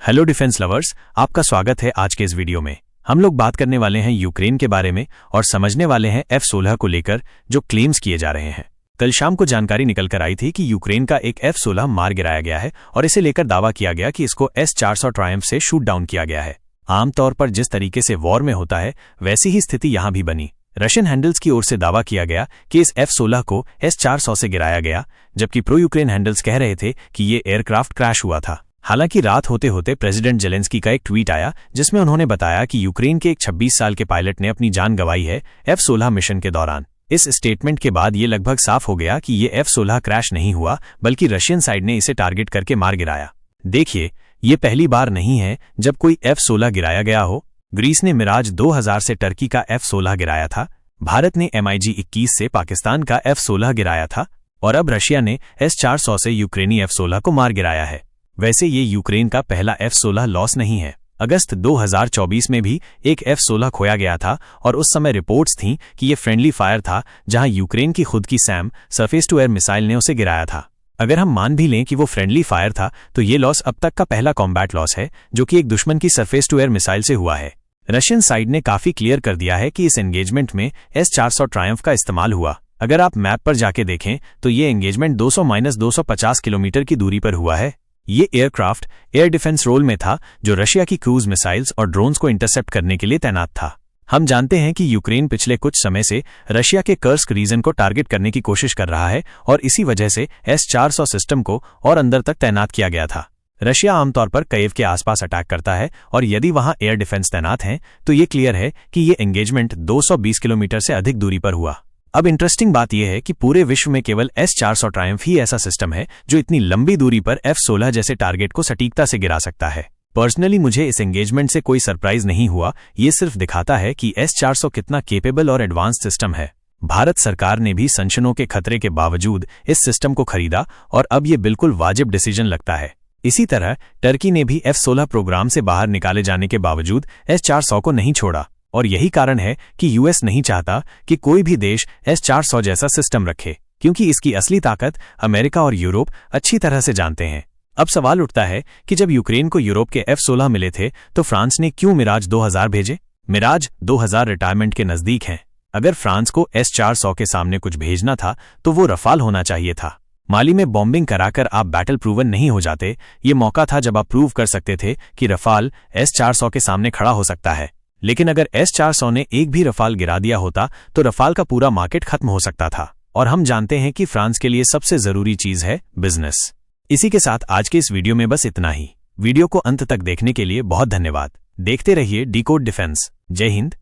Hello defence lovers, आपका स्वागत है आज के इस वीडियो में। हम लोग बात करने वाले हैं यूक्रेन के बारे में और समझने वाले हैं F-16 को लेकर जो क्लेम्स किए जा रहे हैं। कल शाम को जानकारी निकल कर आई थी कि यूक्रेन का एक F-16 मार गिराया गया है और इसे लेकर दावा किया गया कि इसको S-400 ट्रायम्फ से शूट डाउन किया गया है। आमतौर पर जिस तरीके से वॉर में होता है वैसी ही स्थिति यहां भी बनी। रशियन हैंडल्स की ओर से दावा किया गया कि इस F-16 को S-400 से गिराया गया, जबकि प्रो यूक्रेन हैंडल्स कह रहे थे कि ये एयरक्राफ्ट क्रैश हुआ था। हालांकि रात होते होते प्रेसिडेंट जेलेंस्की का एक ट्वीट आया जिसमें उन्होंने बताया कि यूक्रेन के एक 26 साल के पायलट ने अपनी जान गंवाई है F-16 मिशन के दौरान। इस स्टेटमेंट के बाद ये लगभग साफ हो गया कि ये F-16 क्रैश नहीं हुआ, बल्कि रशियन साइड ने इसे टारगेट करके मार गिराया। देखिए, ये पहली बार नहीं है जब कोई F-16 गिराया गया हो। ग्रीस ने मिराज 2000 से टर्की का F-16 गिराया था, भारत ने MiG-21 से पाकिस्तान का F-16 गिराया था और अब रशिया ने S-400 से यूक्रेनी F-16 को मार गिराया है। वैसे ये यूक्रेन का पहला F-16 लॉस नहीं है। अगस्त 2024 में भी एक F-16 खोया गया था और उस समय रिपोर्ट्स थीं कि ये फ्रेंडली फायर था, जहां यूक्रेन की खुद की SAM surface to air missile ने उसे गिराया था। अगर हम मान भी लें कि वो फ्रेंडली फायर था तो ये लॉस अब तक का पहला कॉम्बैट लॉस है जो कि एक दुश्मन की सरफेस टू एयर मिसाइल से हुआ है। रशियन साइड ने काफी क्लियर कर दिया है कि इस एंगेजमेंट में S-400 ट्रायम्फ का इस्तेमाल हुआ। अगर आप मैप पर जाके देखें तो ये एंगेजमेंट 200-250 किलोमीटर की दूरी पर हुआ है। ये एयरक्राफ्ट एयर डिफेंस रोल में था जो रशिया की क्रूज मिसाइल्स और ड्रोन्स को इंटरसेप्ट करने के लिए तैनात था। हम जानते हैं कि यूक्रेन पिछले कुछ समय से रशिया के कर्स्क रीजन को टारगेट करने की कोशिश कर रहा है और इसी वजह से S-400 सिस्टम को और अंदर तक तैनात किया गया था। रशिया आमतौर पर कीव के आसपास अटैक करता है और यदि वहां एयर डिफेंस तैनात हैं तो ये क्लियर है कि ये एंगेजमेंट 220 किलोमीटर से अधिक दूरी पर हुआ। अब इंटरेस्टिंग बात यह है कि पूरे विश्व में केवल S-400 ट्रायम्फ ही ऐसा सिस्टम है जो इतनी लंबी दूरी पर F-16 जैसे टारगेट को सटीकता से गिरा सकता है। पर्सनली मुझे इस एंगेजमेंट से कोई सरप्राइज नहीं हुआ। ये सिर्फ दिखाता है कि S-400 कितना केपेबल और एडवांस सिस्टम है। भारत सरकार ने भी संशयों के खतरे के बावजूद इस सिस्टम को खरीदा और अब ये बिल्कुल वाजिब डिसीजन लगता है। इसी तरह टर्की ने भी F-16 प्रोग्राम से बाहर निकाले जाने के बावजूद S-400 को नहीं छोड़ा और यही कारण है कि यूएस नहीं चाहता कि कोई भी देश S-400 जैसा सिस्टम रखे, क्योंकि इसकी असली ताकत अमेरिका और यूरोप अच्छी तरह से जानते हैं। अब सवाल उठता है कि जब यूक्रेन को यूरोप के F-16 मिले थे तो फ्रांस ने क्यों मिराज 2000 भेजे? मिराज 2000 रिटायरमेंट के नजदीक हैं। अगर फ्रांस को S-400 के सामने कुछ भेजना था तो वो रफाल होना चाहिए था। माली में बॉम्बिंग कराकर आप बैटल प्रूवन नहीं हो जाते। ये मौका था जब आप प्रूव कर सकते थे कि रफाल S-400 के सामने खड़ा हो सकता है। लेकिन अगर S-400 ने एक भी रफाल गिरा दिया होता तो रफाल का पूरा मार्केट खत्म हो सकता था और हम जानते हैं कि फ्रांस के लिए सबसे जरूरी चीज है बिजनेस। इसी के साथ आज के इस वीडियो में बस इतना ही। वीडियो को अंत तक देखने के लिए बहुत धन्यवाद। देखते रहिए डिकोड डिफेंस। जय हिंद,